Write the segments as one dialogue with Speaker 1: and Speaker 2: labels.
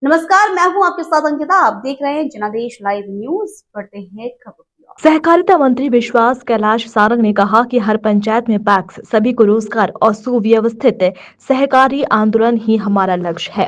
Speaker 1: नमस्कार, मैं हूं आपके साथ अंकिता। आप देख रहे हैं जनादेश लाइव न्यूज। बढ़ते हैं खबरों की ओर।
Speaker 2: सहकारिता मंत्री विश्वास कैलाश सारंग ने कहा कि हर पंचायत में पैक्स, सभी को रोजगार और सुव्यवस्थित सहकारी आंदोलन ही हमारा लक्ष्य है।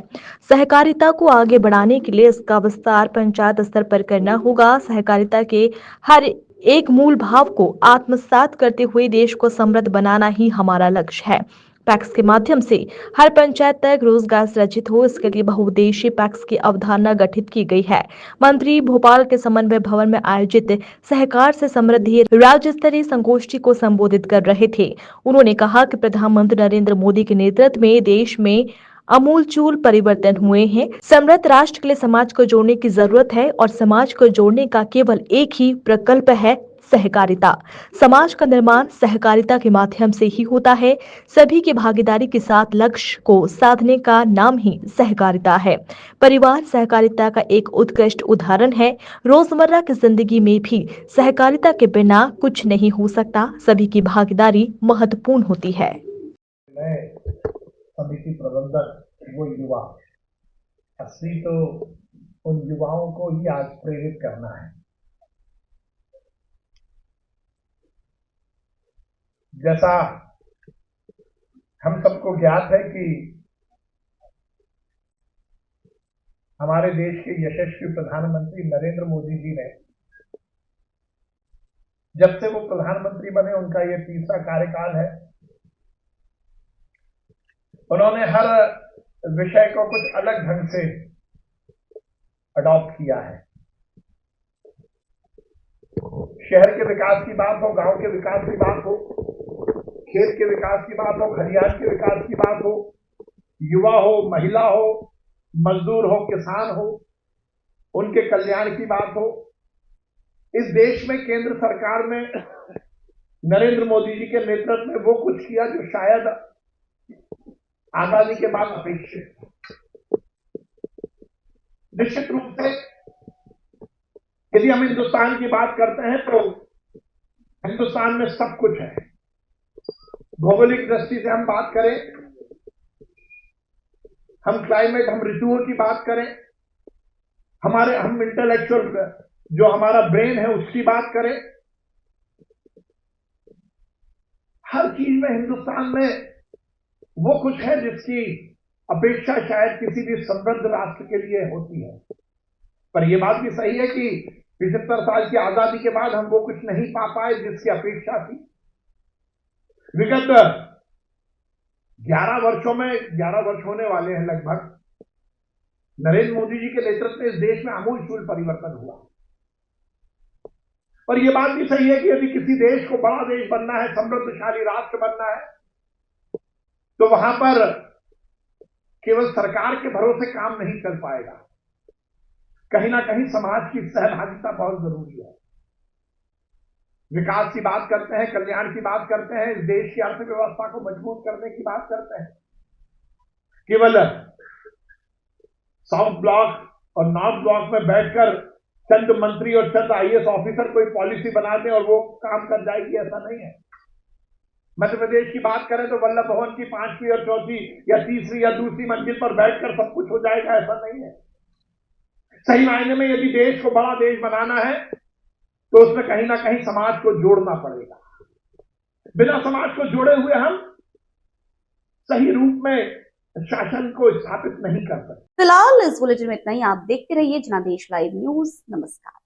Speaker 2: सहकारिता को आगे बढ़ाने के लिए इसका विस्तार पंचायत स्तर पर करना होगा। सहकारिता के हर एक मूल भाव को आत्मसात करते हुए देश को समृद्ध बनाना ही हमारा लक्ष्य है। पैक्स के माध्यम से हर पंचायत तक रोजगार सृजित हो, इसके लिए बहुउद्देशीय पैक्स की अवधारणा गठित की गई है। मंत्री भोपाल के समन्वय भवन में आयोजित सहकार से समृद्धि राज्य स्तरीय संगोष्ठी को संबोधित कर रहे थे। उन्होंने कहा कि प्रधानमंत्री नरेंद्र मोदी के नेतृत्व में देश में अमूलचूल परिवर्तन हुए हैं। समृद्ध राष्ट्र के लिए समाज को जोड़ने की जरूरत है और समाज को जोड़ने का केवल एक ही प्रकल्प है, सहकारिता। समाज का निर्माण सहकारिता के माध्यम से ही होता है। सभी की भागीदारी के साथ लक्ष्य को साधने का नाम ही सहकारिता है। परिवार सहकारिता का एक उत्कृष्ट उदाहरण है। रोजमर्रा की जिंदगी में भी सहकारिता के बिना कुछ नहीं हो सकता। सभी की भागीदारी महत्वपूर्ण होती है।
Speaker 3: समिति प्रबंधक वो युवा, असली तो उन युवाओं को ही आज प्रेरित करना है। जैसा हम सबको ज्ञात है कि हमारे देश के यशस्वी प्रधानमंत्री नरेंद्र मोदी जी ने जब से वो प्रधानमंत्री बने, उनका ये तीसरा कार्यकाल है, उन्होंने हर विषय को कुछ अलग ढंग से अडॉप्ट किया है। शहर के विकास की बात हो, गांव के विकास की बात हो, खेत के विकास की बात हो, खलिहान के विकास की बात हो, युवा हो, महिला हो, मजदूर हो, किसान हो, उनके कल्याण की बात हो, इस देश में केंद्र सरकार में नरेंद्र मोदी जी के नेतृत्व में वो कुछ किया जो शायद आजादी के बाद अपेक्षित। निश्चित रूप से यदि हम हिंदुस्तान की बात करते हैं तो हिंदुस्तान में सब कुछ है। भौगोलिक दृष्टि से हम बात करें, हम क्लाइमेट, हम ऋतुओं की बात करें, हम इंटेलेक्चुअल जो हमारा ब्रेन है उसकी बात करें, हर चीज में हिंदुस्तान में वो कुछ है जिसकी अपेक्षा शायद किसी भी समृद्ध राष्ट्र के लिए होती है। पर यह बात भी सही है कि 75 साल की आजादी के बाद हम वो कुछ नहीं पा पाए जिसकी अपेक्षा थी। विगत 11 वर्षों में 11 वर्ष होने वाले हैं लगभग, नरेंद्र मोदी जी के नेतृत्व में इस देश में आमूलचूल परिवर्तन हुआ। और यह बात भी सही है कि यदि किसी देश को बड़ा देश बनना है, समृद्धशाली राष्ट्र बनना है, तो वहां पर केवल सरकार के भरोसे काम नहीं चल पाएगा। कहीं ना कहीं समाज की सहभागिता बहुत जरूरी है। विकास की बात करते हैं, कल्याण की बात करते हैं, इस देश की अर्थव्यवस्था को मजबूत करने की बात करते हैं। केवल साउथ ब्लॉक और नॉर्थ ब्लॉक में बैठकर चंद मंत्री और चंद आईएएस ऑफिसर कोई पॉलिसी बना दें और वो काम कर जाएगी, ऐसा नहीं है। मध्य प्रदेश की बात करें तो वल्लभ भवन की 5वीं और 4थी या 3री या 2री मंजिल पर बैठकर सब कुछ हो जाएगा, ऐसा नहीं है। सही मायने में यदि देश को बड़ा देश बनाना है तो उसमें कहीं ना कहीं समाज को जोड़ना पड़ेगा। बिना समाज को जोड़े हुए हम सही रूप में शासन को स्थापित नहीं कर सकते।
Speaker 1: फिलहाल इस बुलेटिन में इतना ही। आप देखते रहिए जनादेश लाइव न्यूज। नमस्कार।